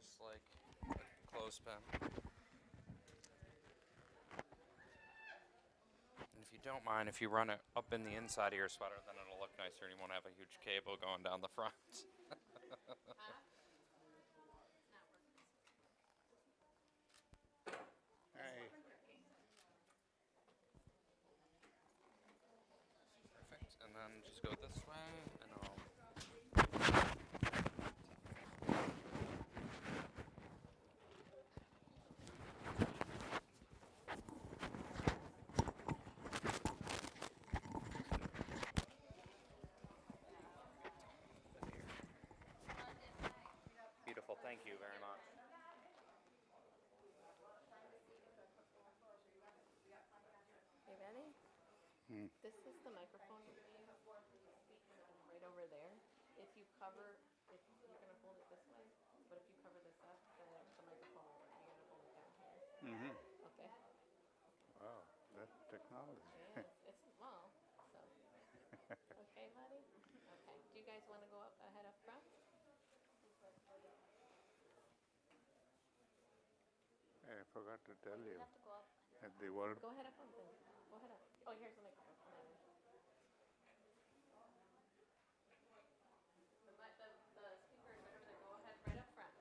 just like a clothespin. And if you don't mind, if you run it up in the inside of your sweater, then it'll look nicer and you won't have a huge cable going down the front. Hey, Perfect. And then just go this way, and I'll. Beautiful. Thank you very much. You ready? mm, This is the microphone. Right over there. If you cover, if you're gonna hold it this way, but if you cover this up, then the microphone will work. You gotta hold it down here. mm-hmm. Okay. Wow, that's technology. Yeah, it's well. So, okay, buddy. Okay. Do you guys want to go up ahead up front? I forgot to tell You you have to go up. at the World. Go ahead up then. Go ahead up. Oh, here's the microphone. The speaker is right over there. Go ahead, right up front.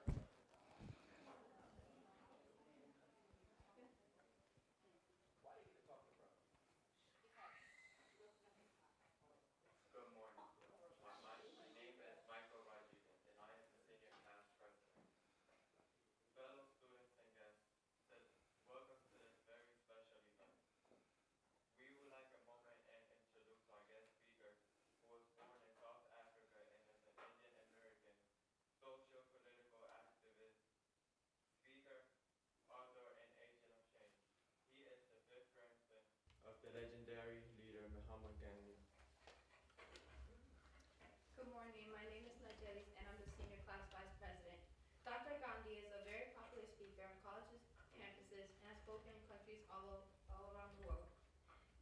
Of the legendary leader Mahatma Gandhi. Good morning. My name is Najelis, and I'm the Senior Class Vice President. Dr. Gandhi is a very popular speaker on colleges, campuses, and has spoken in countries all around the world.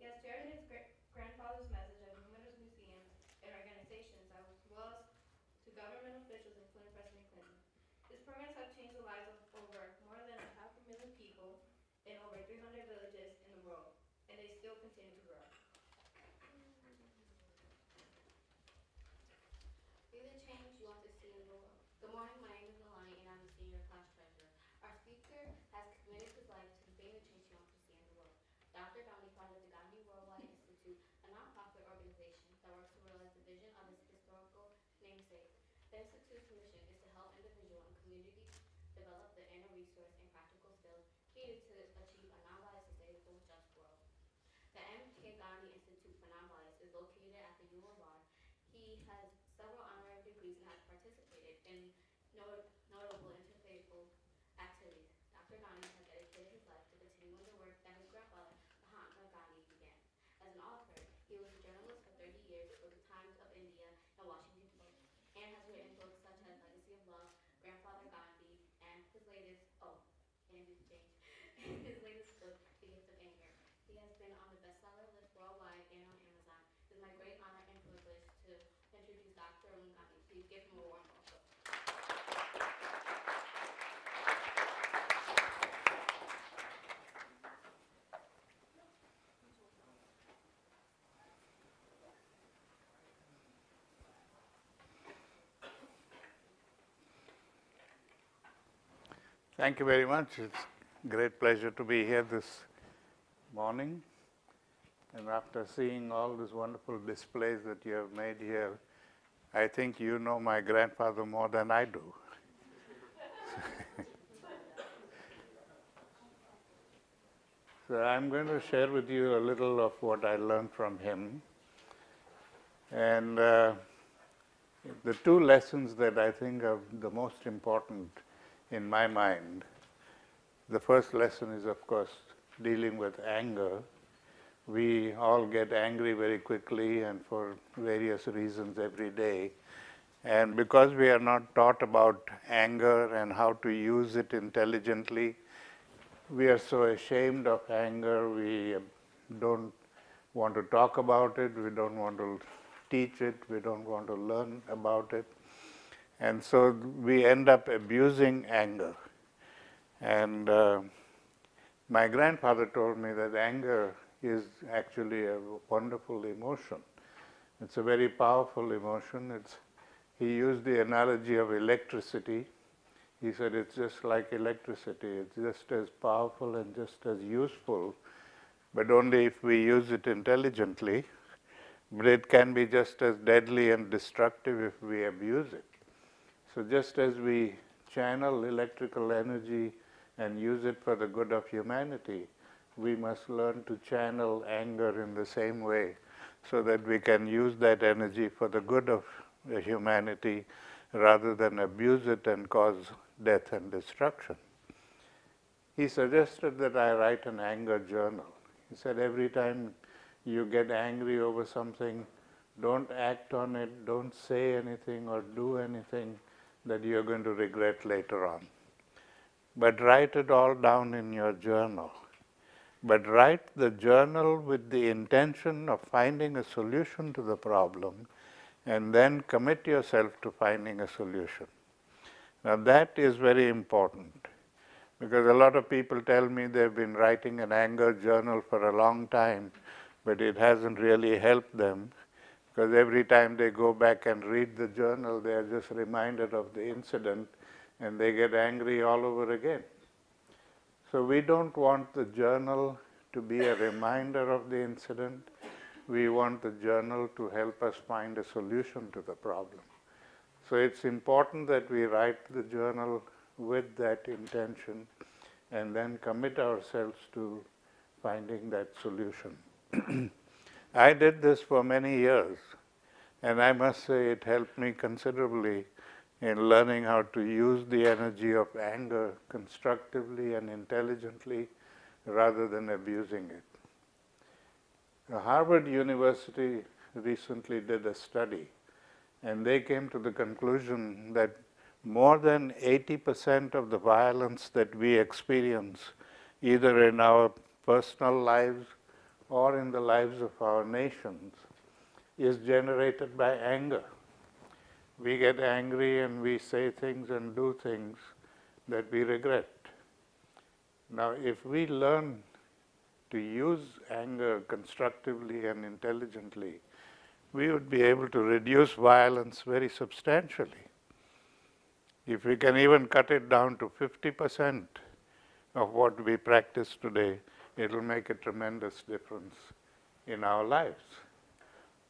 He has shared his grandfather's message at numerous museums and organizations, as well as to government officials, including President Clinton. His programs have changed the lives of over more than 500,000 people in over 300 villages in the world, and they still continue to grow. Be the change you want to see in the world. Good morning, my name is Nalani and I'm the senior class treasurer. Our speaker has committed his life to being the change he wants to see in the world. Dr. Gandhi founded the Gandhi Worldwide Institute, a nonprofit organization that works to realize the vision of his historical namesake. The Institute's mission is to help individuals and communities develop the inner resource and practical skills needed to achieve a non-biased, sustainable, just world. The M.K. Gandhi Institute for Nonviolence is located at the U of R. He has several honorary degrees and has participated in notable interfaithful activities. Dr. Gandhi has dedicated his life to continuing the work that his grandfather, Mahatma Gandhi, began. As an author, he was a journalist for 30 years for the Times of India and Washington Post, and has written books such as Legacy of Love, Grandfather Gandhi, and his latest, his latest book, The Gift of Anger. He has been on the bestseller list worldwide and on Amazon. It is my great honor and privilege to introduce Dr. Arun Gandhi. Please give him a warm welcome. Thank you very much. It's a great pleasure to be here this morning. And after seeing all these wonderful displays that you have made here, I think you know my grandfather more than I do. So I'm going to share with you a little of what I learned from him. And the two lessons that I think are the most important in my mind. The first lesson is, of course, dealing with anger. We all get angry very quickly and for various reasons every day. And because we are not taught about anger and how to use it intelligently, we are so ashamed of anger, we don't want to talk about it, we don't want to teach it, we don't want to learn about it. And so we end up abusing anger. And my grandfather told me that anger is actually a wonderful emotion. It's a very powerful emotion. He used the analogy of electricity. He said it's just like electricity. It's just as powerful and just as useful, but only if we use it intelligently. But it can be just as deadly and destructive if we abuse it. So just as we channel electrical energy and use it for the good of humanity, we must learn to channel anger in the same way so that we can use that energy for the good of humanity rather than abuse it and cause death and destruction. He suggested that I write an anger journal. He said every time you get angry over something, don't act on it, don't say anything or do anything that you're going to regret later on. But write it all down in your journal. But write the journal with the intention of finding a solution to the problem, and then commit yourself to finding a solution. Now that is very important, because a lot of people tell me they've been writing an anger journal for a long time, but it hasn't really helped them, because every time they go back and read the journal, they are just reminded of the incident and they get angry all over again. So we don't want the journal to be a reminder of the incident. We want the journal to help us find a solution to the problem. So it's important that we write the journal with that intention and then commit ourselves to finding that solution. I did this for many years, and I must say it helped me considerably in learning how to use the energy of anger constructively and intelligently rather than abusing it. Harvard University recently did a study, and they came to the conclusion that more than 80% of the violence that we experience, either in our personal lives or in the lives of our nations, is generated by anger. We get angry and we say things and do things that we regret. Now, if we learn to use anger constructively and intelligently, we would be able to reduce violence very substantially. If we can even cut it down to 50% of what we practice today, it will make a tremendous difference in our lives.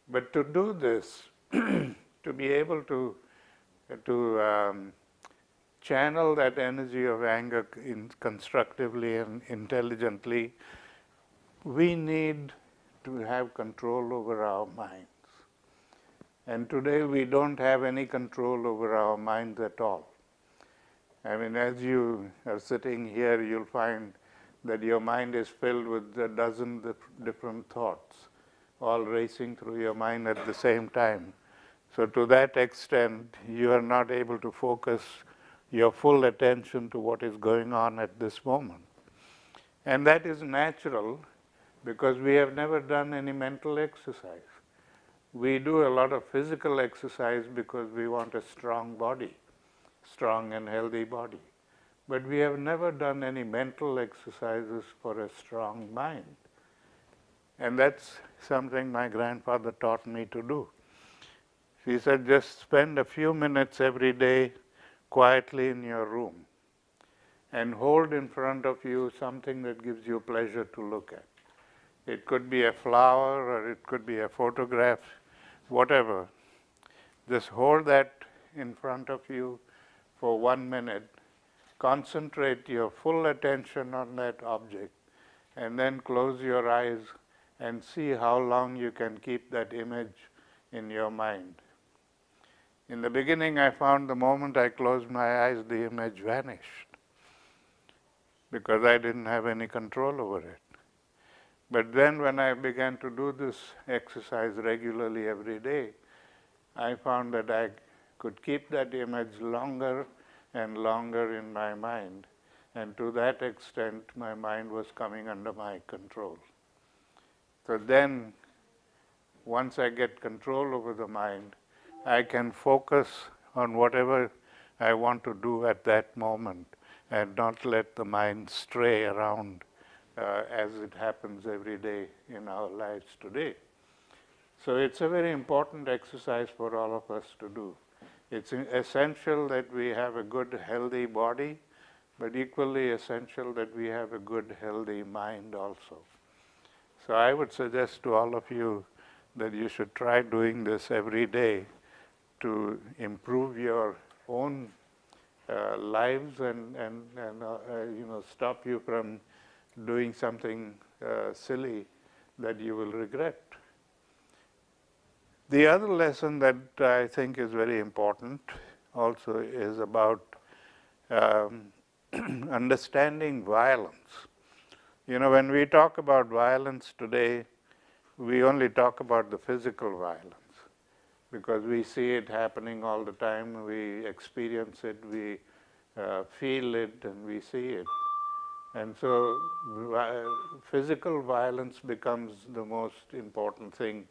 But to do this, to be able to channel that energy of anger constructively and intelligently, we need to have control over our minds. And today we don't have any control over our minds at all. I mean, as you are sitting here, you'll find that your mind is filled with a dozen different thoughts, all racing through your mind at the same time. So to that extent, you are not able to focus your full attention to what is going on at this moment. And that is natural because we have never done any mental exercise. We do a lot of physical exercise because we want a strong body, strong and healthy body. But we have never done any mental exercises for a strong mind. And that's something my grandfather taught me to do. He said, just spend a few minutes every day quietly in your room and hold in front of you something that gives you pleasure to look at. It could be a flower or it could be a photograph, whatever. Just hold that in front of you for 1 minute. Concentrate your full attention on that object and then close your eyes and see how long you can keep that image in your mind. In the beginning, I found the moment I closed my eyes, the image vanished because I didn't have any control over it. But then when I began to do this exercise regularly every day, I found that I could keep that image longer and longer in my mind. And to that extent, my mind was coming under my control. So then, once I get control over the mind, I can focus on whatever I want to do at that moment and not let the mind stray around as it happens every day in our lives today. So it's a very important exercise for all of us to do. It's essential that we have a good, healthy body, but equally essential that we have a good, healthy mind also. So I would suggest to all of you that you should try doing this every day to improve your own lives and stop you from doing something silly that you will regret. The other lesson that I think is very important also is about understanding violence. You know, when we talk about violence today, we only talk about the physical violence because we see it happening all the time, we experience it, we feel it, and we see it. And so physical violence becomes the most important thing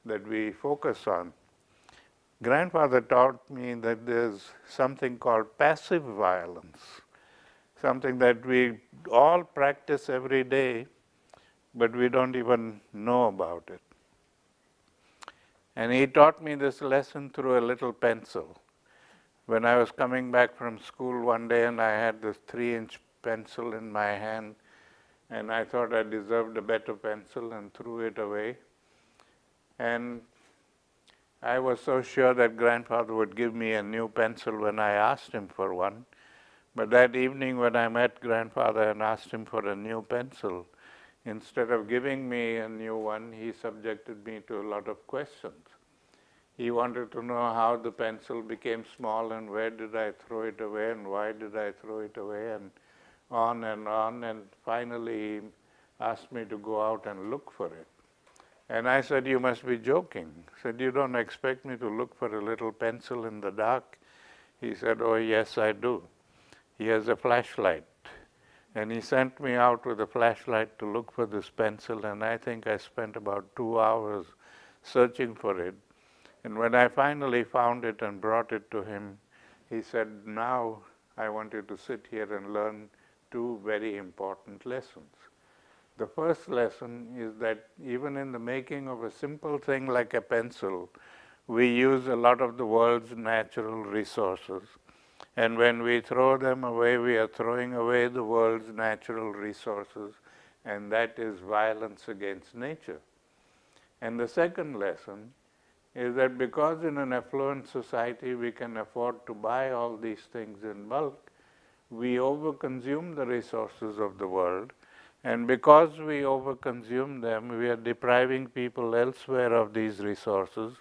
that we focus on. Grandfather taught me that there's something called passive violence, something that we all practice every day, but we don't even know about it. And he taught me this lesson through a little pencil. When I was coming back from school one day and I had this 3-inch pencil in my hand, and I thought I deserved a better pencil and threw it away. And I was so sure that Grandfather would give me a new pencil when I asked him for one. But that evening when I met Grandfather and asked him for a new pencil, instead of giving me a new one, he subjected me to a lot of questions. He wanted to know how the pencil became small and where did I throw it away and why did I throw it away and on, and finally he asked me to go out and look for it. And I said, "You must be joking." He said, "You don't expect me to look for a little pencil in the dark?" He said, "Oh yes, I do. He has a flashlight." And he sent me out with a flashlight to look for this pencil, and I think I spent about 2 hours searching for it. And when I finally found it and brought it to him, he said, "Now I want you to sit here and learn 2 very important lessons." The first lesson is that even in the making of a simple thing like a pencil, we use a lot of the world's natural resources. And when we throw them away, we are throwing away the world's natural resources, and that is violence against nature. And the second lesson is that because in an affluent society we can afford to buy all these things in bulk, we overconsume the resources of the world, and because we overconsume them, we are depriving people elsewhere of these resources,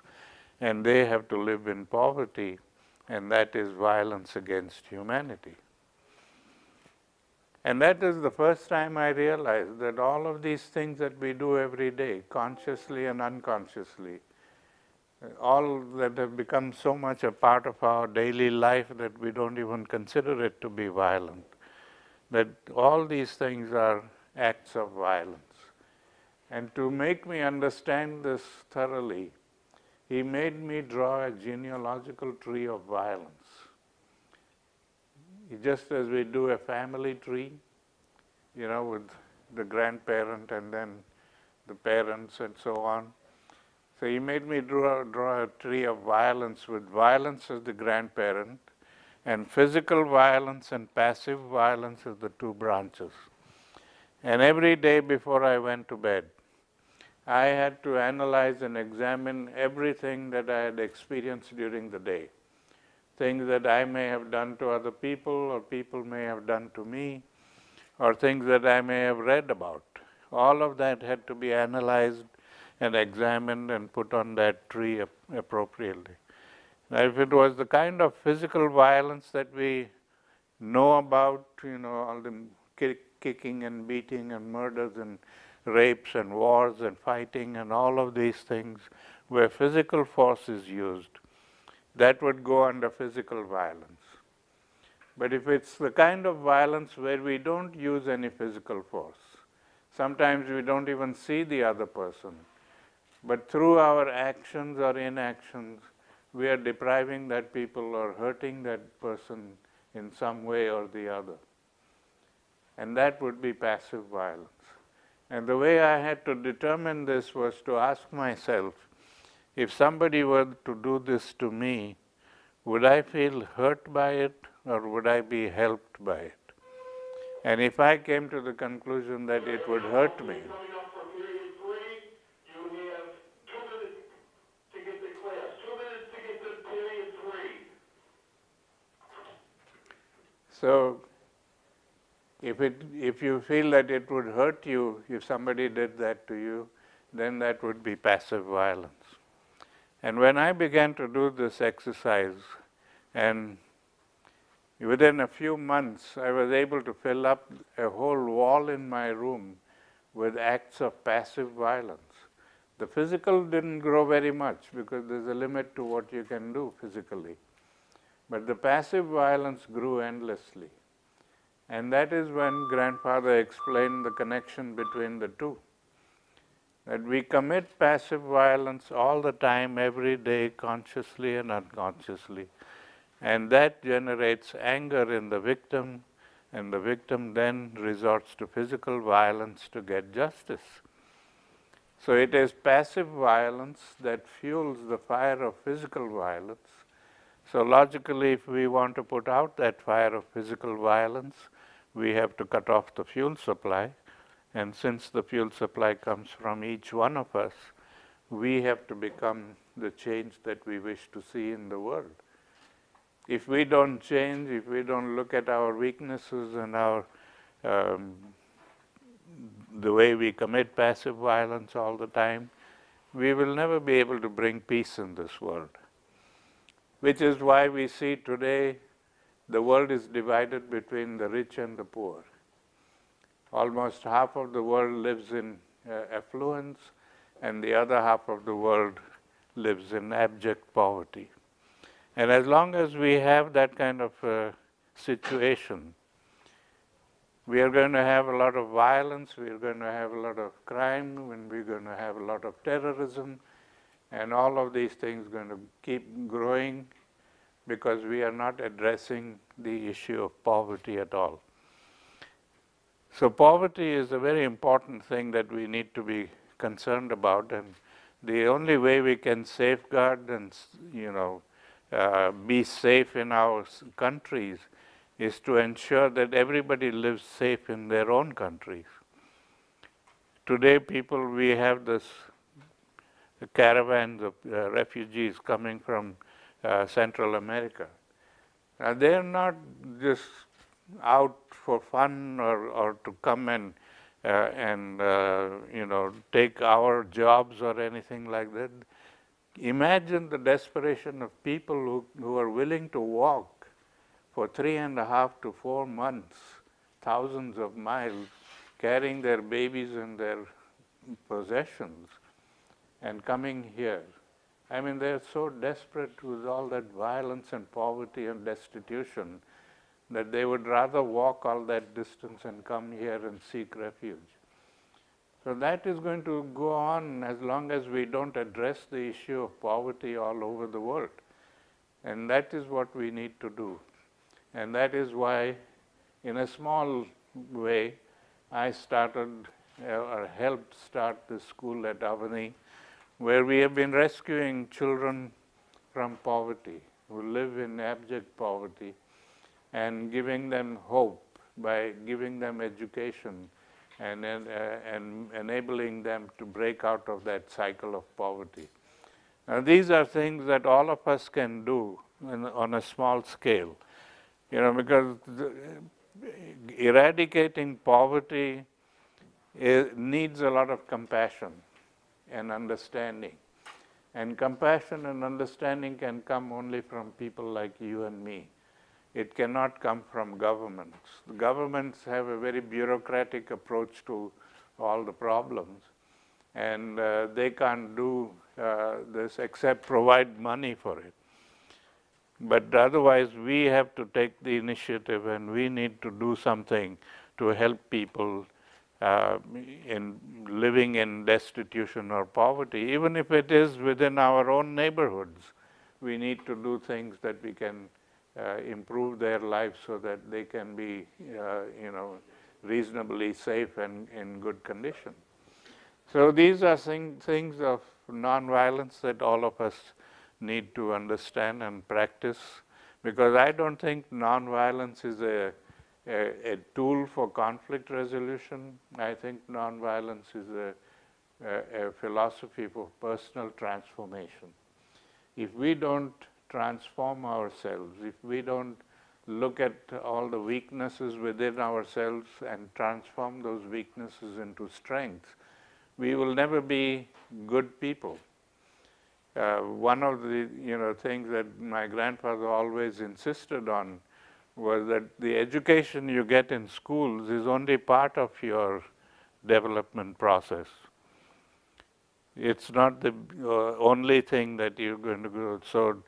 and they have to live in poverty, and that is violence against humanity. And that is the first time I realized that all of these things that we do every day, consciously and unconsciously, all that have become so much a part of our daily life that we don't even consider it to be violent, that all these things are acts of violence. And to make me understand this thoroughly, he made me draw a genealogical tree of violence. Just as we do a family tree, with the grandparent and then the parents and so on. So he made me draw a tree of violence with violence as the grandparent and physical violence and passive violence as the 2 branches. And every day before I went to bed, I had to analyze and examine everything that I had experienced during the day. Things that I may have done to other people or people may have done to me, or things that I may have read about. All of that had to be analyzed and examined and put on that tree appropriately. Now, if it was the kind of physical violence that we know about, all the kicking and beating and murders and rapes and wars and fighting and all of these things where physical force is used, that would go under physical violence. But if it's the kind of violence where we don't use any physical force, sometimes we don't even see the other person, but through our actions or inactions, we are depriving that people or hurting that person in some way or the other. And that would be passive violence. And the way I had to determine this was to ask myself, if somebody were to do this to me, would I feel hurt by it or would I be helped by it? And if I came to the conclusion that it would hurt me, Coming up for period 3, you have 2 minutes to get to class. 2 minutes to get to period 3. so if you feel that it would hurt you if somebody did that to you, then that would be passive violence. And when I began to do this exercise, and within a few months, I was able to fill up a whole wall in my room with acts of passive violence. The physical didn't grow very much because there's a limit to what you can do physically. But the passive violence grew endlessly. And that is when grandfather explained the connection between the two. That we commit passive violence all the time, every day, consciously and unconsciously. And that generates anger in the victim, and the victim then resorts to physical violence to get justice. So it is passive violence that fuels the fire of physical violence. So logically, if we want to put out that fire of physical violence, we have to cut off the fuel supply. And since the fuel supply comes from each one of us, we have to become the change that we wish to see in the world. If we don't change, if we don't look at our weaknesses and the way we commit passive violence all the time, we will never be able to bring peace in this world. Which is why we see today the world is divided between the rich and the poor. Almost half of the world lives in affluence, and the other half of the world lives in abject poverty. And as long as we have that kind of situation, we are going to have a lot of violence, we are going to have a lot of crime, and we're going to have a lot of terrorism, and all of these things are going to keep growing because we are not addressing the issue of poverty at all. So poverty is a very important thing that we need to be concerned about, and the only way we can safeguard and be safe in our countries is to ensure that everybody lives safe in their own countries. Today, we have this caravans of refugees coming from Central America. They're not just out for fun or to come and take our jobs or anything like that. Imagine the desperation of people who are willing to walk for 3.5 to 4 months, thousands of miles, carrying their babies and their possessions and coming here. I mean, they're so desperate with all that violence and poverty and destitution that they would rather walk all that distance and come here and seek refuge. So that is going to go on as long as we don't address the issue of poverty all over the world. And that is what we need to do. And that is why, in a small way, I started or helped start this school at Avani, where we have been rescuing children from poverty, who live in abject poverty, and giving them hope by giving them education and enabling them to break out of that cycle of poverty. Now, these are things that all of us can do on a small scale, because eradicating poverty needs a lot of compassion and understanding. And compassion and understanding can come only from people like you and me. It cannot come from governments. The governments have a very bureaucratic approach to all the problems, and they can't do this except provide money for it. But otherwise, we have to take the initiative, and we need to do something to help people in living in destitution or poverty, even if it is within our own neighborhoods. we need to do things that we can improve their lives so that they can be, reasonably safe and in good condition. So these are things of nonviolence that all of us need to understand and practice, because I don't think nonviolence is a tool for conflict resolution. I think nonviolence is a philosophy for personal transformation. If we don't transform ourselves, if we don't look at all the weaknesses within ourselves and transform those weaknesses into strengths, we will never be good people. One of the things that my grandfather always insisted on was that the education you get in schools is only part of your development process. It's not the only thing that you're going to do. So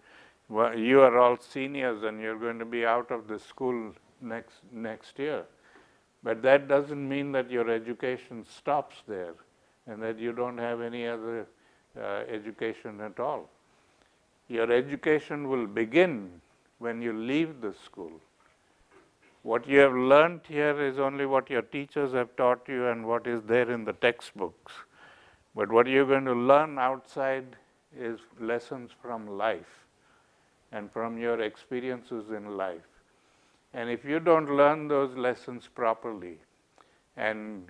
you are all seniors and you're going to be out of the school next year. But that doesn't mean that your education stops there and that you don't have any other education at all. Your education will begin when you leave the school. What you have learned here is only what your teachers have taught you and what is there in the textbooks. But what you're going to learn outside is lessons from life and from your experiences in life. And if you don't learn those lessons properly and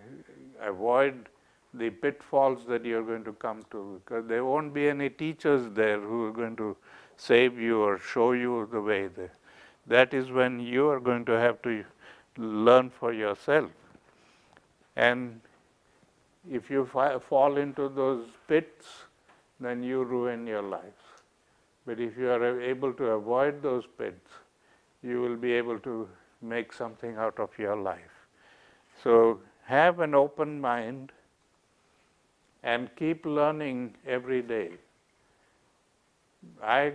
avoid the pitfalls that you're going to come to, because there won't be any teachers there who are going to save you or show you the way there. That is when you are going to have to learn for yourself. And if you fall into those pits, then you ruin your life. But if you are able to avoid those pits, you will be able to make something out of your life. So have an open mind and keep learning every day. I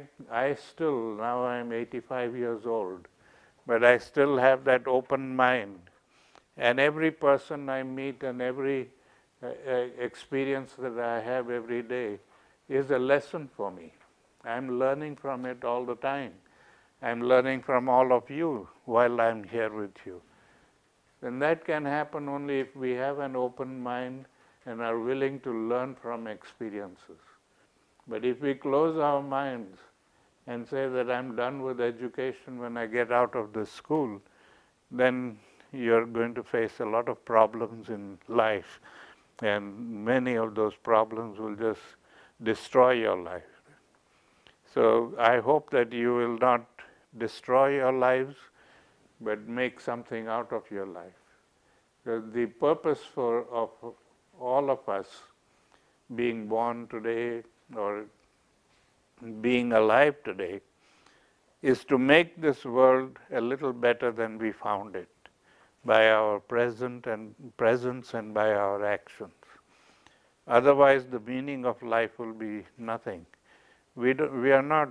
still, now I'm 85 years old, but I still have that open mind. And every person I meet and every experience that I have every day is a lesson for me. I'm learning from it all the time. I'm learning from all of you while I'm here with you. And that can happen only if we have an open mind and are willing to learn from experiences. But if we close our minds and say that I'm done with education when I get out of the school, then you're going to face a lot of problems in life. And many of those problems will just destroy your life. So I hope that you will not destroy your lives, but make something out of your life. The purpose of all of us being born today or being alive today is to make this world a little better than we found it by our presence and by our actions. Otherwise, the meaning of life will be nothing. We are not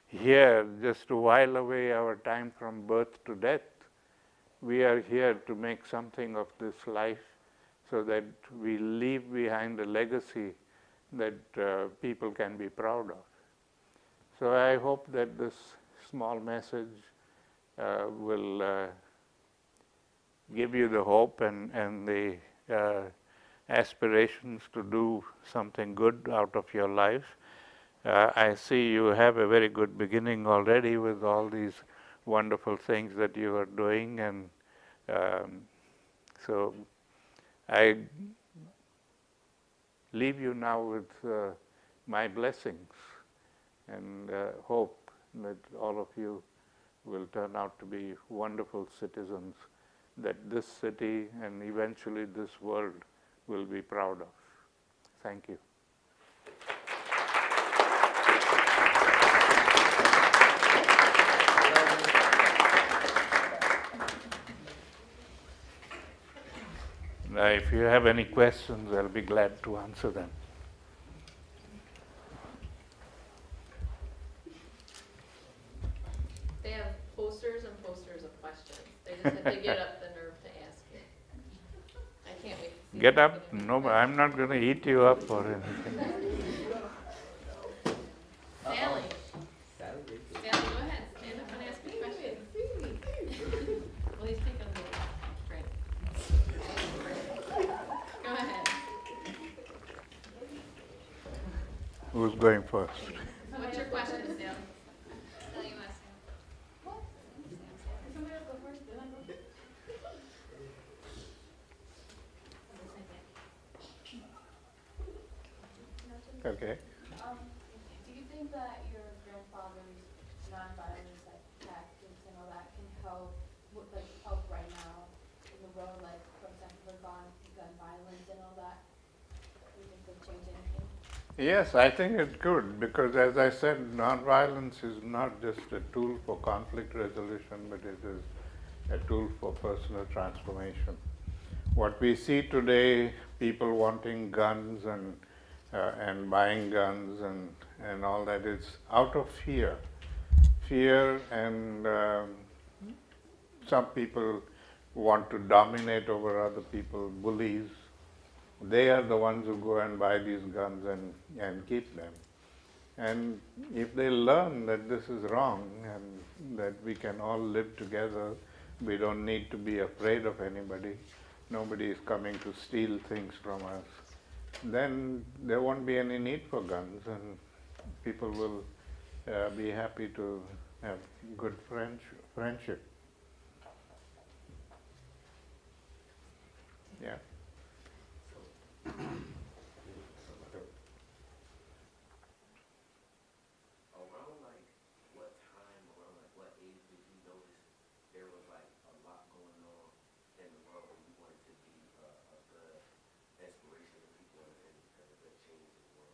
here just to while away our time from birth to death. We are here to make something of this life so that we leave behind a legacy that people can be proud of. So I hope that this small message will give you the hope and the aspirations to do something good out of your life. I see you have a very good beginning already with all these wonderful things that you are doing, and so I leave you now with my blessings and hope that all of you will turn out to be wonderful citizens that this city and eventually this world will be proud of. Thank you. Now, if you have any questions, I'll be glad to answer them. They have posters and posters of questions. They just have to get up the nerve to ask it. I can't wait to see. Get up? No, I'm not going to eat you up or anything. Sally. who's going first? What's your question, Sam? No, you ask him. Somebody else go first, then I go. Okay. Do you think that your grandfather's nonviolence like tactics and all that can help help right now in the world, like for example the gun violence and all that? Do you think could change anything? Yes, I think it could, because as I said, nonviolence is not just a tool for conflict resolution, but it is a tool for personal transformation. What we see today, people wanting guns and buying guns and all that, is out of fear. Fear and some people want to dominate over other people, bullies. They are the ones who go and buy these guns and keep them. And if they learn that this is wrong and that we can all live together, we don't need to be afraid of anybody, nobody is coming to steal things from us, then there won't be any need for guns, and people will be happy to have good friendship. Yeah. Around like what time, around like what age did you notice there was like a lot going on in the world and you wanted to be a good inspiration to people and a good change in the world?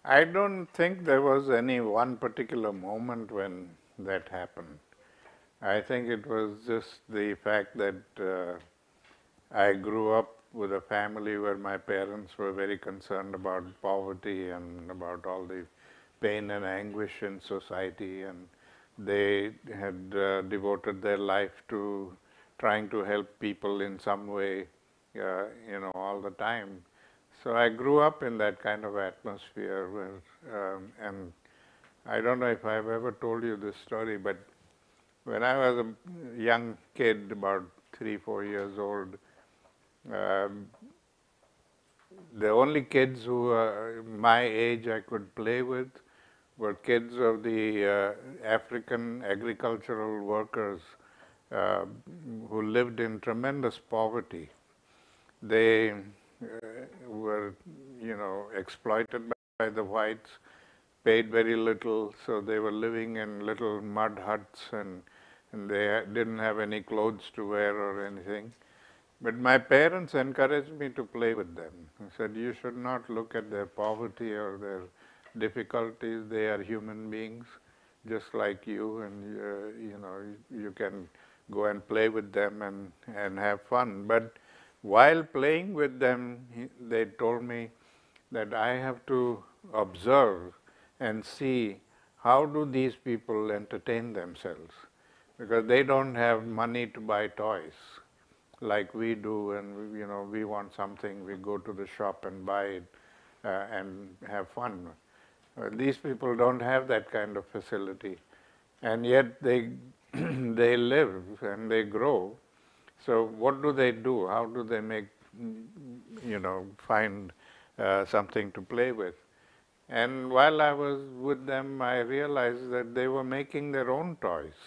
I don't think there was any one particular moment when that happened. I think it was just the fact that I grew up with a family where my parents were very concerned about poverty and about all the pain and anguish in society, and they had devoted their life to trying to help people in some way, all the time. So I grew up in that kind of atmosphere and I don't know if I've ever told you this story, but when I was a young kid, about 3-4 years old, um, the only kids who were my age I could play with were kids of the African agricultural workers uh, who lived in tremendous poverty. They were, exploited by the whites, paid very little, so they were living in little mud huts and they didn't have any clothes to wear or anything. But my parents encouraged me to play with them. They said, you should not look at their poverty or their difficulties. They are human beings, just like you, and you can go and play with them and have fun. But while playing with them, they told me that I have to observe and see how do these people entertain themselves, because they don't have money to buy toys like we do, and we want something, we go to the shop and buy it and have fun. These people don't have that kind of facility, and yet they they live and they grow. So what do they do? How do they find something to play with? And while I was with them, I realized that they were making their own toys.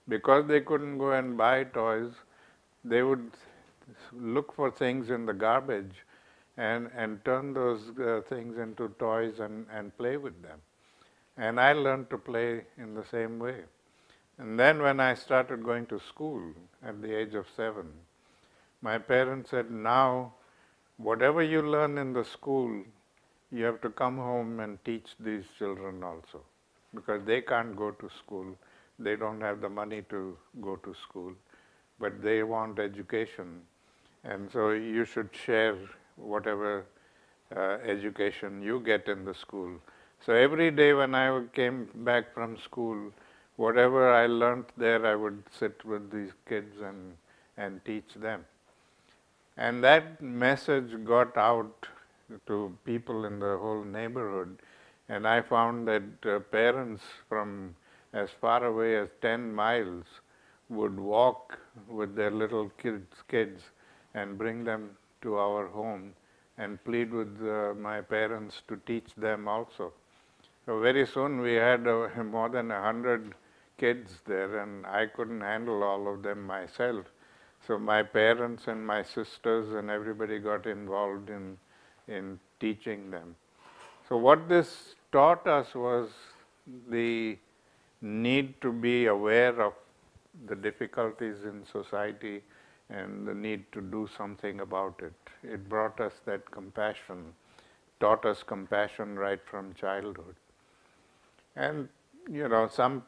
Because they couldn't go and buy toys, they would look for things in the garbage and turn those things into toys and play with them. And I learned to play in the same way. And then when I started going to school at the age of 7, my parents said, now, whatever you learn in the school, you have to come home and teach these children also, because they can't go to school. They don't have the money to go to school, but they want education. And so you should share whatever education you get in the school. So every day when I came back from school, whatever I learnt there, I would sit with these kids and teach them. And that message got out to people in the whole neighborhood. And I found that parents from as far away as 10 miles would walk with their little kids and bring them to our home and plead with my parents to teach them also. So very soon we had more than 100 kids there, and I couldn't handle all of them myself. So my parents and my sisters and everybody got involved in teaching them. So what this taught us was the need to be aware of the difficulties in society and the need to do something about it. It brought us that compassion, taught us compassion right from childhood. And, some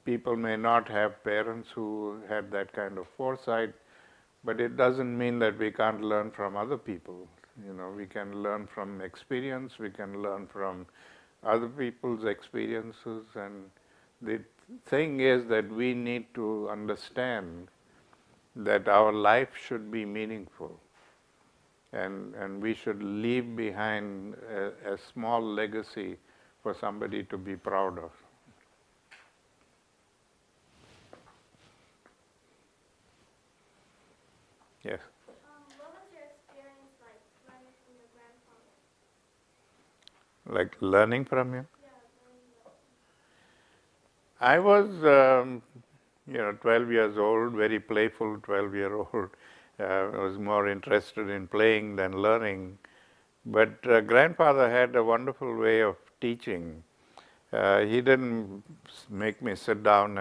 people may not have parents who had that kind of foresight, but it doesn't mean that we can't learn from other people. We can learn from experience, we can learn from other people's experiences, and the thing is that we need to understand that our life should be meaningful, and we should leave behind a small legacy for somebody to be proud of. Yes. What was your experience like learning from your grandfather? Like learning from him? Yeah, learning about I was, 12 years old, very playful 12-year-old. I was more interested in playing than learning. But grandfather had a wonderful way of teaching. He didn't make me sit down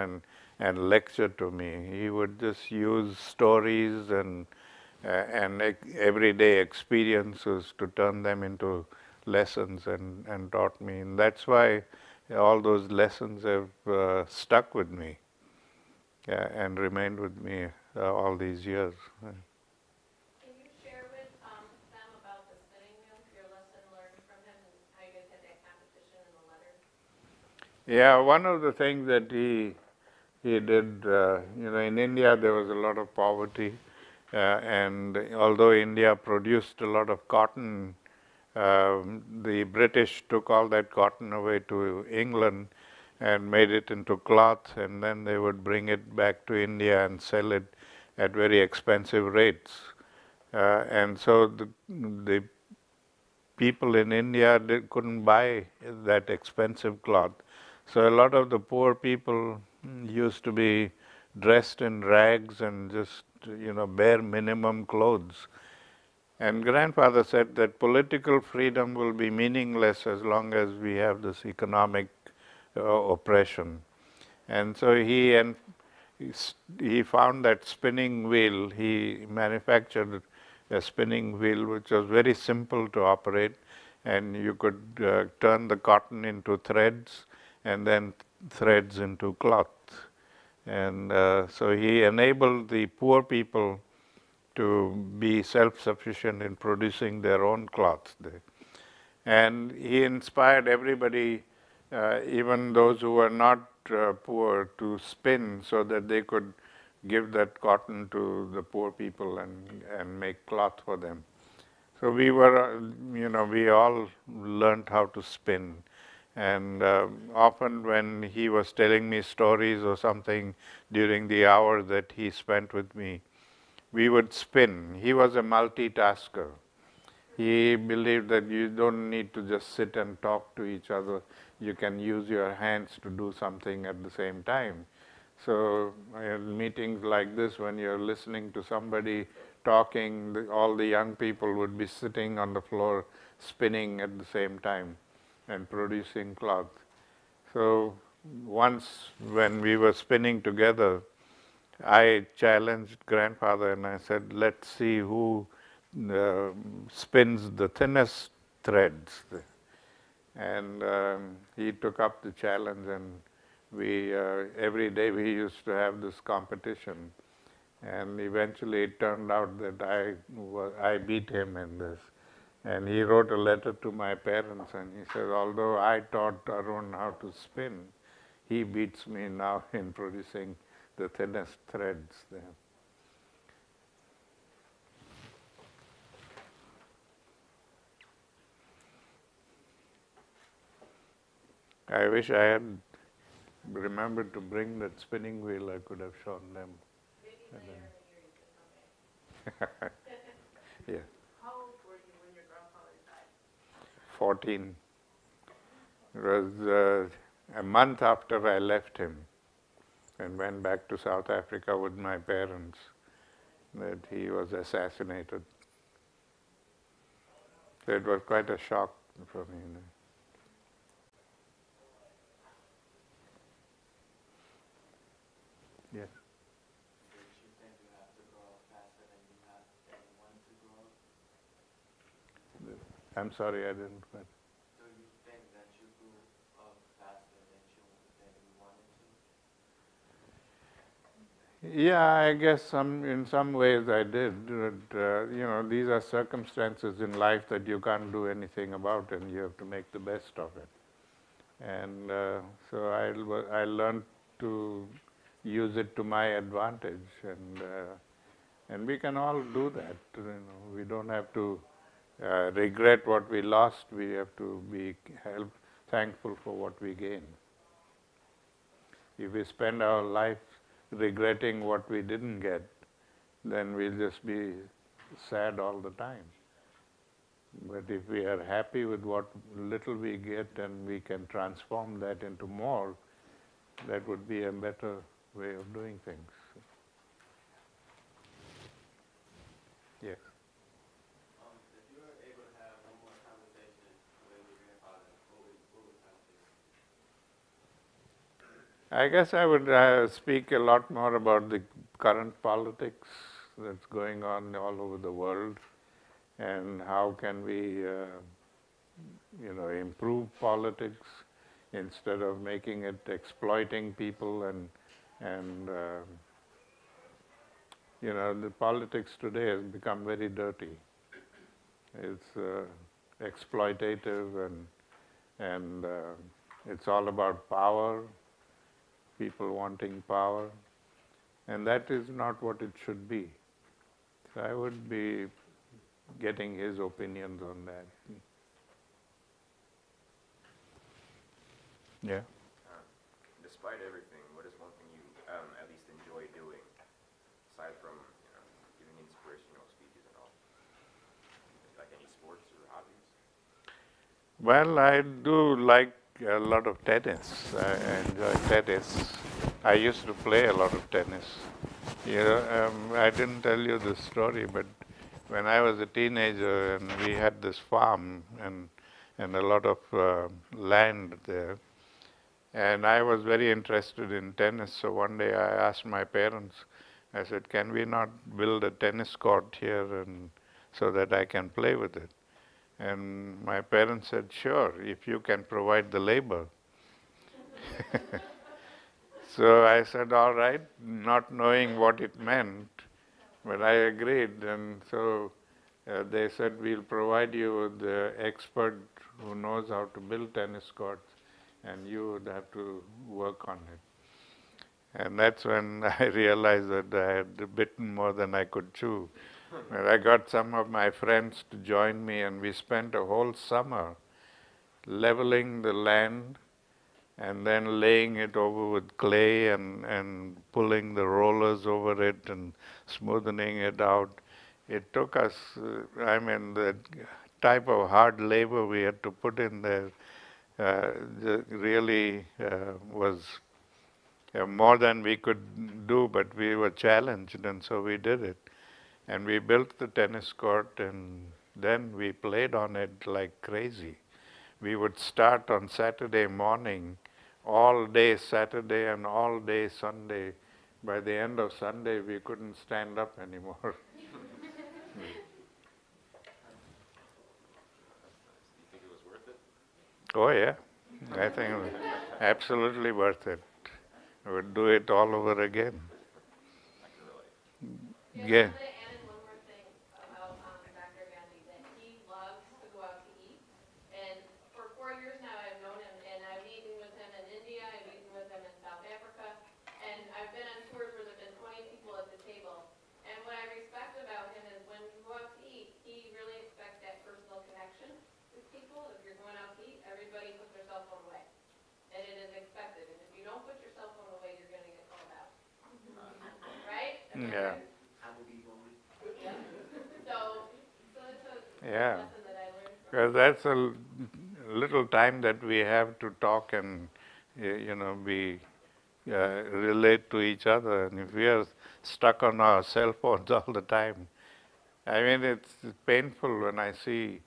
and lecture to me. He would just use stories and everyday experiences to turn them into lessons and taught me. And that's why all those lessons have stuck with me and remained with me all these years. Can you share with them about the spinning wheel, your lesson learned from him, and how you guys had that competition in the letters? Yeah, one of the things that he did, in India there was a lot of poverty, and although India produced a lot of cotton, the British took all that cotton away to England and made it into cloth, and then they would bring it back to India and sell it at very expensive rates. And so the people in India couldn't buy that expensive cloth. So a lot of the poor people used to be dressed in rags and just, bare minimum clothes. And grandfather said that political freedom will be meaningless as long as we have this economic oppression. And so he found that spinning wheel. He manufactured a spinning wheel which was very simple to operate, and you could turn the cotton into threads and then threads into cloth. And so he enabled the poor people to be self-sufficient in producing their own cloth. And he inspired everybody, even those who were not poor, to spin so that they could give that cotton to the poor people and make cloth for them. So we were, we all learned how to spin. And often when he was telling me stories or something during the hour that he spent with me, we would spin. He was a multitasker. He believed that you don't need to just sit and talk to each other. You can use your hands to do something at the same time. So meetings like this, when you're listening to somebody talking, all the young people would be sitting on the floor spinning at the same time and producing cloth. So once when we were spinning together, I challenged grandfather and I said, let's see who spins the thinnest threads. And he took up the challenge, and we every day we used to have this competition. And eventually it turned out that I beat him in this. And he wrote a letter to my parents and he said, although I taught Arun how to spin, he beats me now in producing the thinnest threads there. I wish I had remembered to bring that spinning wheel. I could have shown them. Maybe later in the year you could come back. Yeah. How old were you when your grandfather 14. It was a month after I left him and went back to South Africa with my parents that he was assassinated. So it was quite a shock for me. Yes. Did you think you have to grow up faster than you have than you wanted to grow up? I'm sorry, I didn't quite. Do you think that you grew up faster than you wanted to? Yeah, I guess in some ways I did. But, these are circumstances in life that you can't do anything about, and you have to make the best of it. And so I learned to use it to my advantage, and we can all do that. We don't have to regret what we lost. We have to be thankful for what we gain. If we spend our life regretting what we didn't get, then we'll just be sad all the time. But if we are happy with what little we get and we can transform that into more, that would be a better way of doing things. Yes. If you were able to have one more conversation with your grandfather, what would the conversation? I guess I would speak a lot more about the current politics that's going on all over the world, and how can we, improve politics instead of making it exploiting people and the politics today has become very dirty. It's exploitative and it's all about power, people wanting power, and that is not what it should be. So I would be getting his opinions on that. Yeah. Despite everything, what is one thing you at least enjoy doing, aside from giving inspirational speeches and all? Like any sports or hobbies? Well, I do like a lot of tennis. I enjoy tennis. I used to play a lot of tennis. I didn't tell you this story, but when I was a teenager and we had this farm and a lot of land there, and I was very interested in tennis, so one day I asked my parents, I said, can we not build a tennis court here and so that I can play with it? And my parents said, sure, if you can provide the labor. So I said, all right, not knowing what it meant, but I agreed. And so they said, we'll provide you with the expert who knows how to build tennis courts, and you would have to work on it. And that's when I realized that I had bitten more than I could chew. And I got some of my friends to join me, and we spent a whole summer leveling the land and then laying it over with clay and pulling the rollers over it and smoothing it out. It took us, the type of hard labor we had to put in there really was more than we could do, but we were challenged, and so we did it. And we built the tennis court, and then we played on it like crazy. We would start on Saturday morning, all day Saturday and all day Sunday. By the end of Sunday, we couldn't stand up anymore. Do you think it was worth it? Oh yeah, I think it was absolutely worth it. I would do it all over again. Yeah. I wanted to add in one more thing about Dr. Gandhi, that he loves to go out to eat. And for 4 years now, I've known him, and I've eaten with him in India, I've eaten with him in South Africa, and I've been on tours where there have been 20 people at the table. And what I respect about him is when you go out to eat, he really expects that personal connection with people. If you're going out to eat, everybody puts their cell phone away. And it is expected. And if you don't put your cell phone away, you're going to get called out. Right? Yeah. So it's a Yeah. lesson that I learned from Because that's a little time that we have to talk and, be relate to each other. And if we are stuck on our cell phones all the time, I mean, it's painful when I see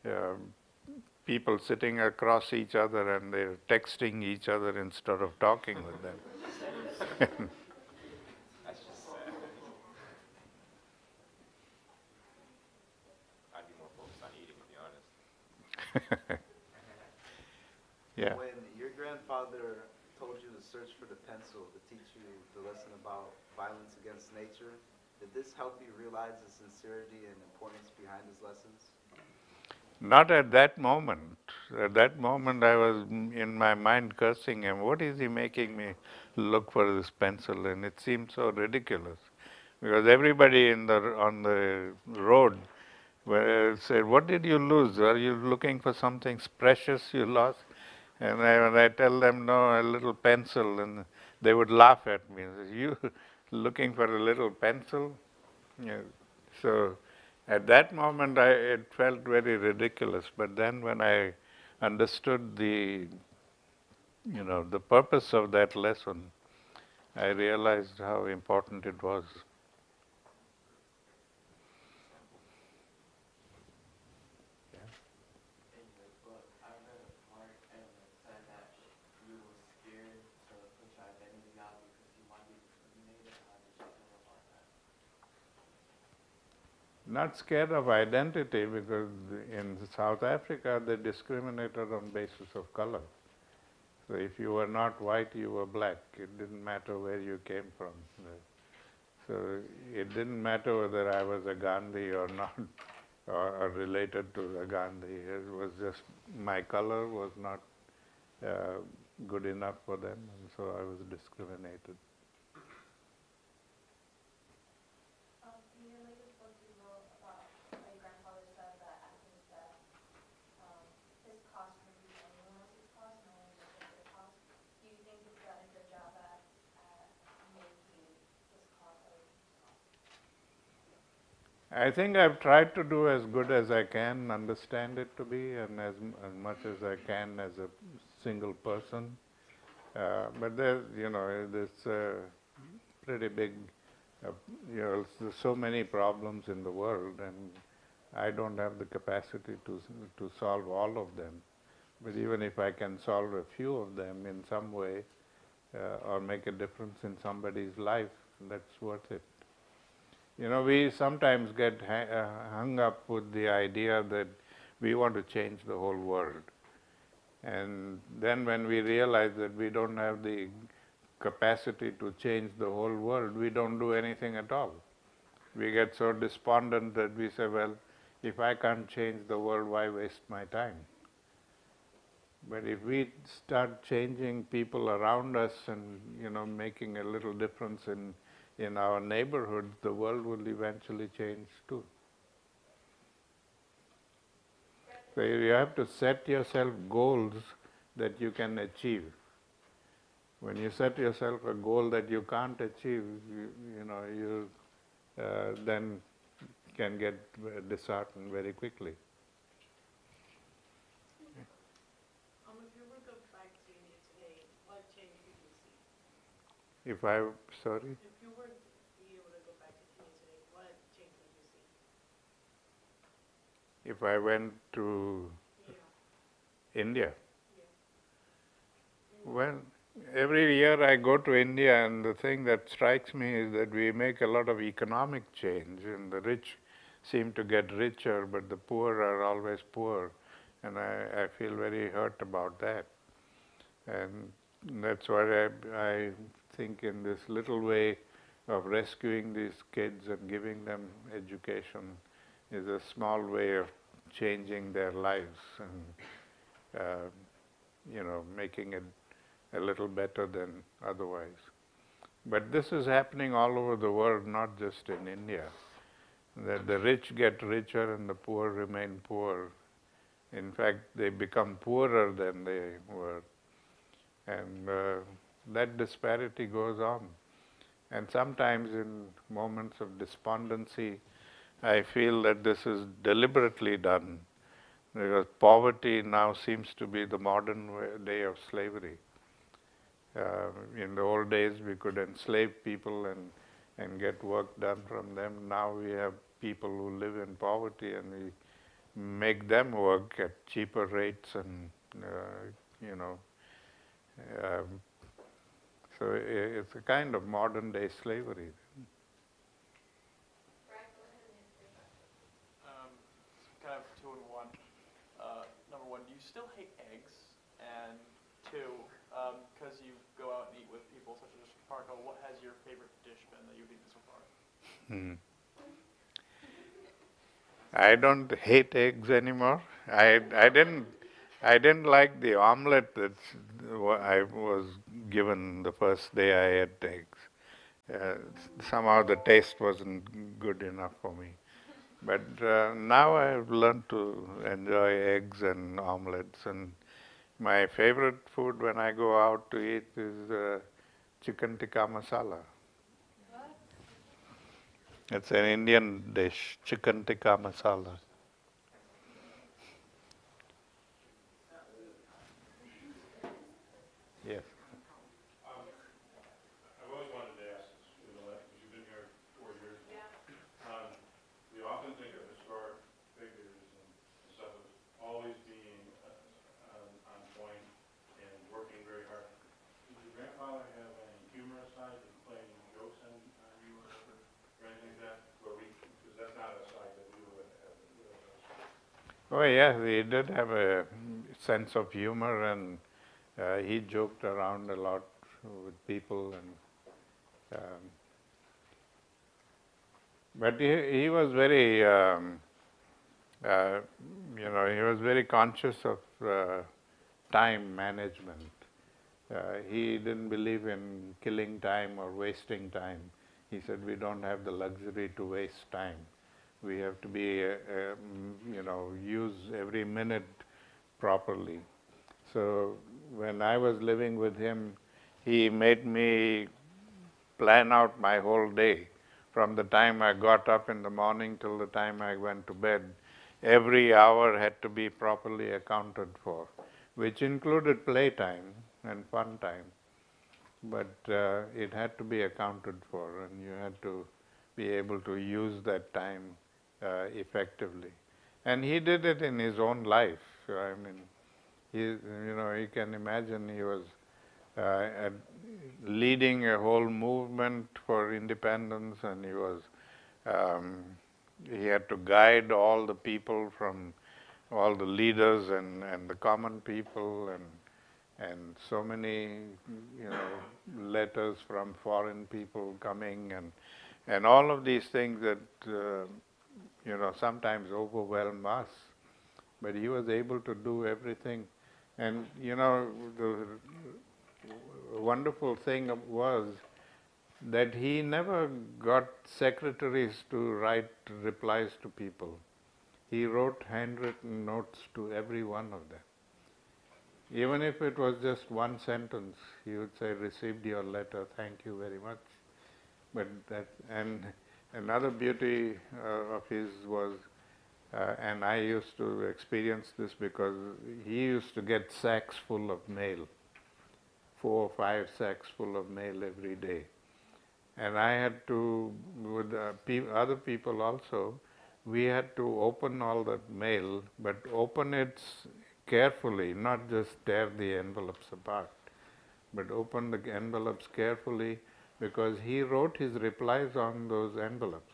uh, people sitting across each other and they're texting each other instead of talking with them. That's just sad. I'd be more focused on eating, to be honest. Yeah. When your grandfather told you to search for the pencil to teach you the lesson about violence against nature, did this help you realize the sincerity and importance behind his lessons? Not at that moment. At that moment, I was in my mind cursing him. What is he making me look for this pencil? And it seemed so ridiculous, because everybody on the road said, "What did you lose? Are you looking for something precious you lost?" And when I tell them, "No, a little pencil," and they would laugh at me. "You looking for a little pencil?" Yeah. So at that moment, it felt very ridiculous. But then when I understood the purpose of that lesson, I realized how important it was. In your book, I read a part and it said that you were scared to put your identity out because you might be discriminated. How did you feel about that? Not scared of identity, because in South Africa they discriminated on basis of color. So if you were not white, you were black. It didn't matter where you came from. So it didn't matter whether I was a Gandhi or not, or related to a Gandhi. It was just my color was not uh, good enough for them, and so I was discriminated. In your latest book, you wrote about how your grandfather said that after his death, his cost reduced anyone else's cost, no one looked at their cost. Do you think you've done a good job at making his cost or his cost? I think I've tried to do as good as I can, understand it to be, and as much as I can as a single person. But there's pretty big, there's so many problems in the world, and I don't have the capacity to solve all of them. But even if I can solve a few of them in some way, or make a difference in somebody's life, that's worth it. We sometimes get hung up with the idea that we want to change the whole world. And then when we realize that we don't have the capacity to change the whole world, we don't do anything at all. We get so despondent that we say, well, if I can't change the world, why waste my time? But if we start changing people around us and, making a little difference in our neighborhood, the world will eventually change too. So you have to set yourself goals that you can achieve. When you set yourself a goal that you can't achieve, you then can get disheartened very quickly. If you were to go back to India today, what change would you see? Sorry? If you were to be able to go back to India today, what change would you see? If I went to India? Yeah. Well, every year I go to India, and the thing that strikes me is that we make a lot of economic change, and the rich seem to get richer, but the poor are always poor, and I feel very hurt about that. And that's why I think in this little way of rescuing these kids and giving them education is a small way of changing their lives and making it a little better than otherwise. But this is happening all over the world, not just in India. That the rich get richer and the poor remain poor. In fact, they become poorer than they were. And that disparity goes on. And sometimes in moments of despondency, I feel that this is deliberately done, because poverty now seems to be the modern day of slavery. In the old days, we could enslave people and get work done from them. Now we have people who live in poverty and we make them work at cheaper rates and, you know, um, so it's a kind of modern day slavery. Kind of two in one. Number one, do you still hate eggs? And two, because you go out and eat with people such as Parko, what has your favorite dish been that you've eaten so far? I don't hate eggs anymore. I didn't like the omelette that I was given the first day I ate eggs. Uh, Somehow the taste wasn't good enough for me. But now I've learned to enjoy eggs and omelets. And my favorite food when I go out to eat is chicken tikka masala. It's an Indian dish, chicken tikka masala. Yes. I've always wanted to ask this, because you've been here 4 years now. We often think of historic figures and stuff as always being on point and working very hard. Did your grandfather have any humorous side, playing jokes on you or anything like that? Because that's not a side that we would have. Oh yeah, he did have a sense of humor, and he joked around a lot with people, and but he was very, uh, he was very conscious of time management. He didn't believe in killing time or wasting time. He said we don't have the luxury to waste time. We have to be, use every minute properly. So when I was living with him, he made me plan out my whole day. From the time I got up in the morning till the time I went to bed, every hour had to be properly accounted for, which included playtime and fun time. But it had to be accounted for, and you had to be able to use that time effectively. And he did it in his own life. I mean, you can imagine he was uh, leading a whole movement for independence, and um, he had to guide all the people, from all the leaders and the common people, and so many letters from foreign people coming, and all of these things that sometimes overwhelm us. But he was able to do everything. And the wonderful thing was that he never got secretaries to write replies to people. He wrote handwritten notes to every one of them. Even if it was just one sentence, he would say, "Received your letter, thank you very much." And another beauty of his was, and I used to experience this because he used to get sacks full of mail, 4 or 5 sacks full of mail every day. And I had to, with other people also, we had to open all that mail, but open it carefully, not just tear the envelopes apart, but open the envelopes carefully, because he wrote his replies on those envelopes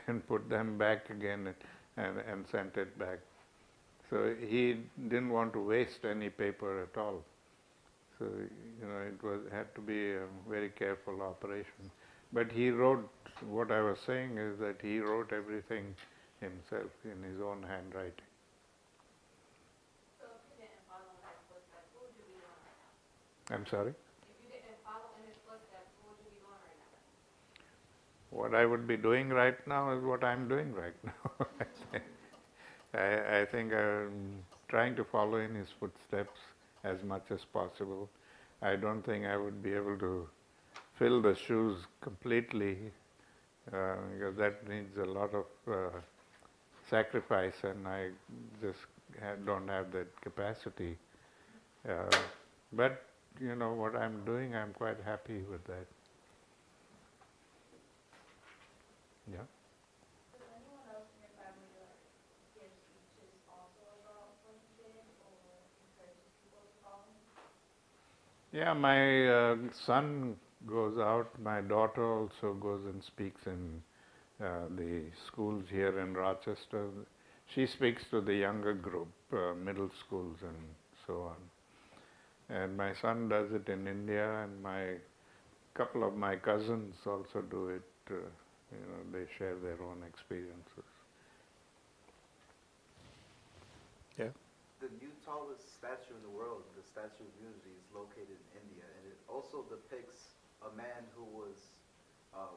and put them back again and sent it back. So he didn't want to waste any paper at all. So, it had to be a very careful operation. But he wrote, what I was saying is that he wrote everything himself in his own handwriting. So if you didn't follow in his footsteps, what would you be doing right now? I'm sorry? If you didn't follow in his footsteps, what would you be doing right now? What I would be doing right now is what I'm doing right now. I think I'm trying to follow in his footsteps as much as possible. I don't think I would be able to fill the shoes completely, because that needs a lot of sacrifice, and I just don't have that capacity. But you know what I'm doing, I'm quite happy with that. Yeah. Does anyone else in your family give speeches also about what he did or encourages people to follow him? Yeah, my son goes out. My daughter also goes and speaks in the schools here in Rochester. She speaks to the younger group, middle schools and so on. And my son does it in India, and my couple of my cousins also do it. They share their own experiences. Yeah. The new tallest statue in the world, the Statue of Unity, is located in India, and it also depicts a man who was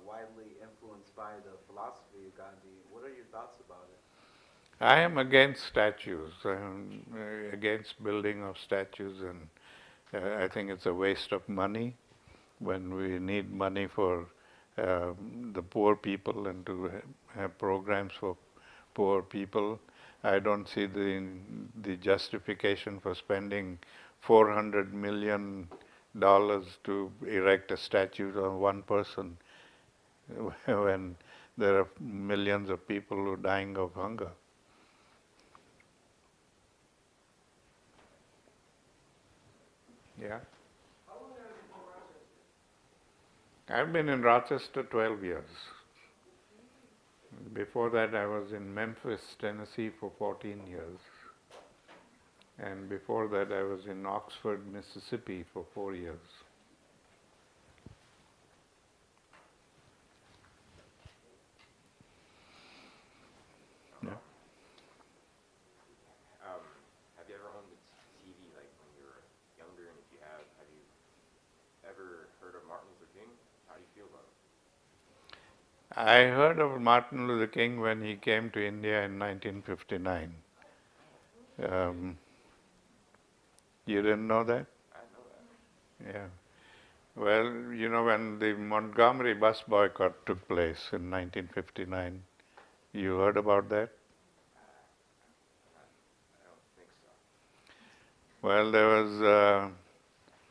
widely influenced by the philosophy of Gandhi. What are your thoughts about it? I am against statues. I'm against building of statues, and I think it's a waste of money when we need money for the poor people and to have programs for poor people. I don't see the justification for spending $400 million to erect a statue of one person when there are millions of people who are dying of hunger. Yeah. How long have you been in Rochester? I've been in Rochester 12 years. Before that, I was in Memphis, Tennessee for 14 years. And before that, I was in Oxford, Mississippi for 4 years. Yeah. Have you ever owned a TV like when you were younger? And if you have you ever heard of Martin Luther King? How do you feel about it? I heard of Martin Luther King when he came to India in 1959. You didn't know that? I know that. Yeah. Well, when the Montgomery bus boycott took place in 1959, you heard about that? I don't think so. Well, there was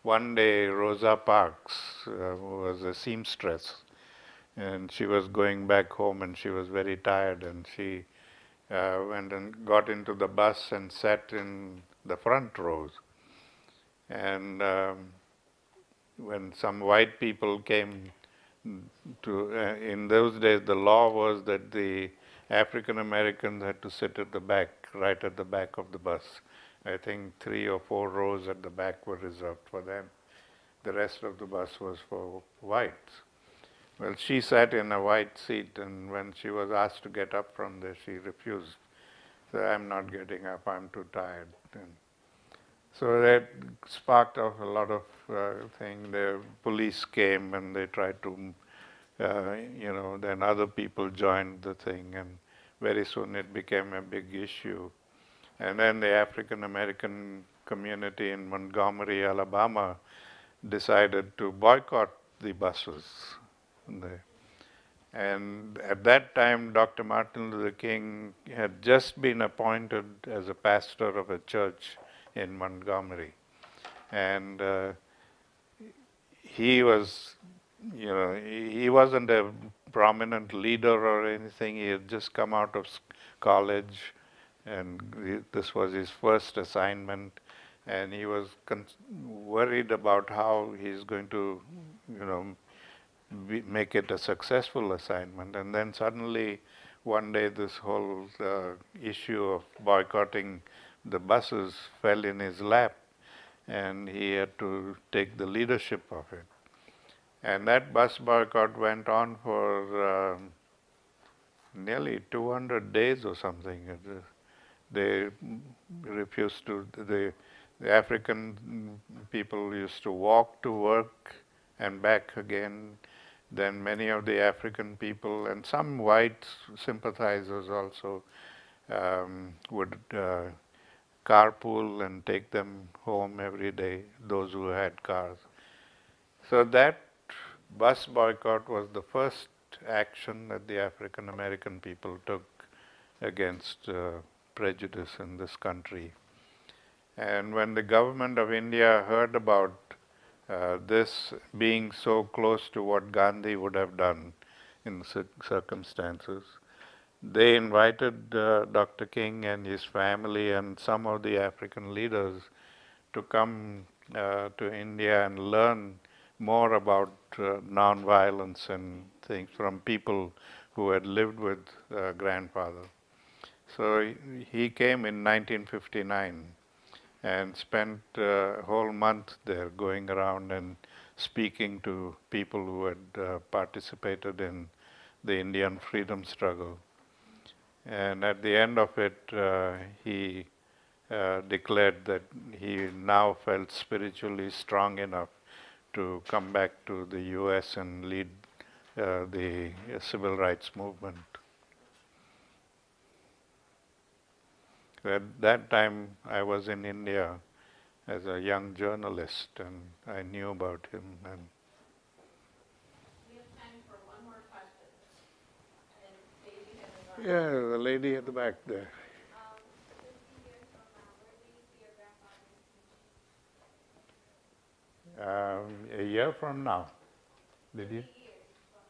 one day Rosa Parks, who was a seamstress, and she was going back home and she was very tired, and she went and got into the bus and sat in the front rows. And when some white people came in those days, the law was that the African Americans had to sit at the back, right at the back of the bus. I think 3 or 4 rows at the back were reserved for them. The rest of the bus was for whites. Well, she sat in a white seat, and when she was asked to get up from there, she refused. So I'm not getting up, I'm too tired. And so that sparked off a lot of things. The police came and they tried to, then other people joined the thing, and very soon it became a big issue. And then the African American community in Montgomery, Alabama, decided to boycott the buses. And at that time, Dr. Martin Luther King had just been appointed as a pastor of a church in Montgomery. And he was, he wasn't a prominent leader or anything. He had just come out of college, and this was his first assignment. And he was worried about how he's going to, make it a successful assignment. And then suddenly, one day, this whole issue of boycotting the buses fell in his lap, and he had to take the leadership of it. And that bus boycott went on for nearly 200 days or something. They refused to, the African people used to walk to work and back again. Then many of the African people and some white sympathizers also would carpool and take them home every day, those who had cars. So that bus boycott was the first action that the African American people took against prejudice in this country. And when the government of India heard about this being so close to what Gandhi would have done in the circumstances, they invited Dr. King and his family and some of the African leaders to come to India and learn more about nonviolence and things from people who had lived with grandfather. So he came in 1959 and spent a whole month there going around and speaking to people who had participated in the Indian freedom struggle. And at the end of it, he declared that he now felt spiritually strong enough to come back to the US and lead the civil rights movement. At that time, I was in India as a young journalist, and I knew about him. And We have time for one more question. And Daisy has a yeah, the lady at the back there. 50 years from now, where do you see your grandfather in the future? A year from now. Did you? 50 years from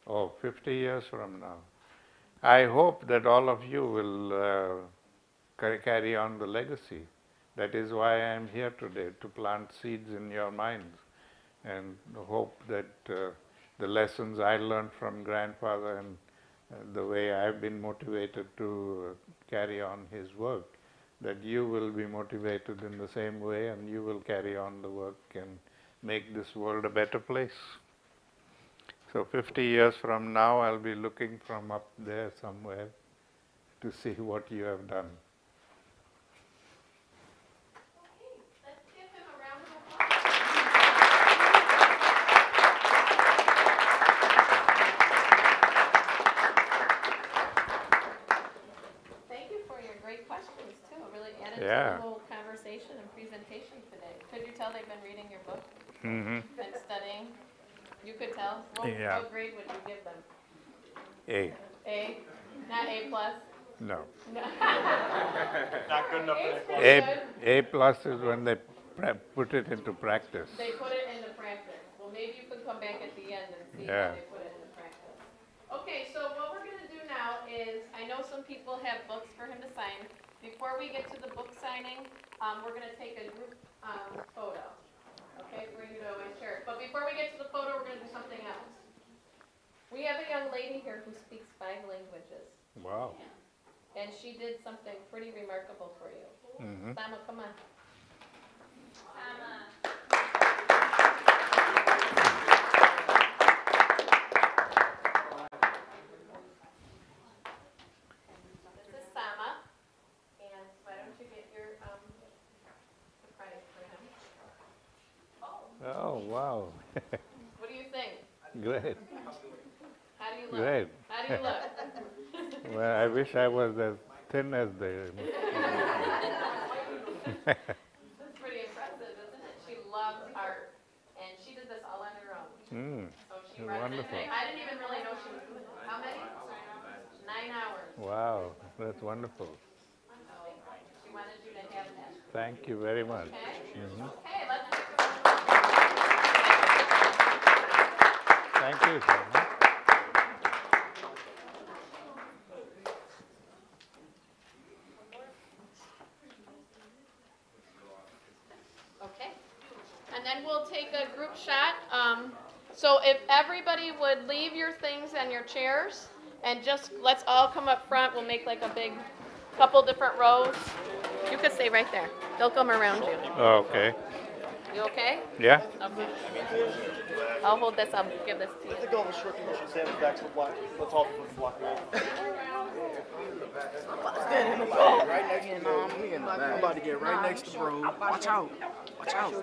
now. Oh, 50 years from now. I hope that all of you will carry on the legacy. That is why I am here today, to plant seeds in your minds and hope that the lessons I learned from grandfather and the way I've been motivated to carry on his work, that you will be motivated in the same way and you will carry on the work and make this world a better place. So 50 years from now, I'll be looking from up there somewhere to see what you have done. Let's give him a round of applause. Thank you for your great questions too. It really added to the whole conversation and presentation today. Could you tell they've been reading your book and studying? You could tell? What grade would you give them? A. A? Not A plus? No. Not good enough for A plus is when they put it into practice. They put it into practice. Well, maybe you could come back at the end and see how they put it into practice. Okay, so what we're going to do now is, I know some people have books for him to sign. Before we get to the book signing, we're going to take a group photo. Okay, for you to always share it. But before we get to the photo, we're going to do something else. We have a young lady here who speaks 5 languages. Wow. And she did something pretty remarkable for you. Sama, come on. Sama. This is Sama. And why don't you get your prize for him? Oh, wow. What do you think? Great. How do you look? Great. How do you look? Well, I wish I was as thin as they. That's pretty impressive, isn't it? She loves art, and she did this all on her own. So she Wonderful. I didn't even really know she was doing it. How many? 9 hours. Wow, that's wonderful. So she wanted you to have that. Thank you very much. Okay? Okay, let's Thank you, Sama. Okay. And then we'll take a group shot. So if everybody would leave your things on your chairs and just let's all come up front. We'll make like a big couple different rows. You could stay right there. They'll come around you. Okay. You okay? Yeah? Okay. I'll hold this. I'll give this to you. I think all the shrinking should stand back to the block. Let's all put the block away. Stand in the back. Right next to Bro. I'm about to get right next to Bro. Watch out. Watch out.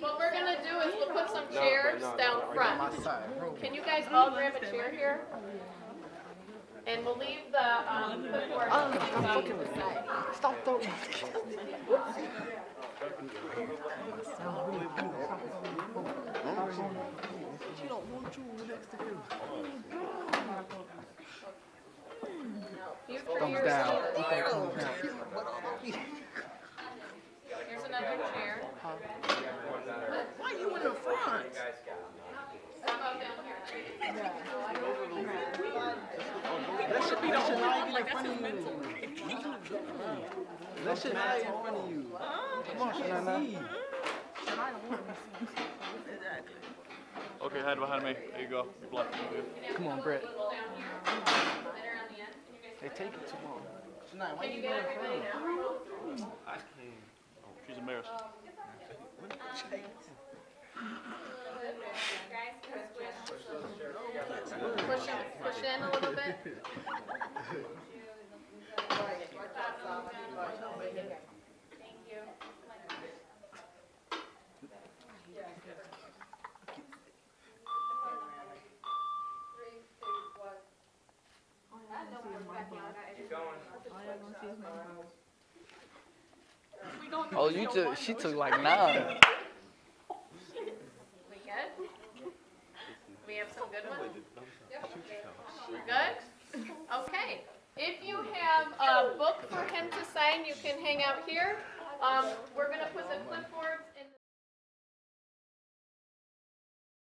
What we're going to do is we'll put some chairs down front. Can you guys all grab a chair here? And we'll leave the clipboard on the side. Stop throwing. She don't want you next to him. Here's another chair. Why you in the front? How about down here? That should be the whole line in front of you. That should not in front of you. Come on, Shanana. Okay, head behind me. There you go. You're blocking me. Come on, Brett. Down here. Better on the end. And you guys They take it too long. Shania, why Can you you in get everybody front? now? I can't. She's embarrassed. Push in a little bit. Thank you. Oh, you took. She took like 9. We good? We have some good ones? We're good? Okay. If you have a book for him to sign, you can hang out here. We're going to put the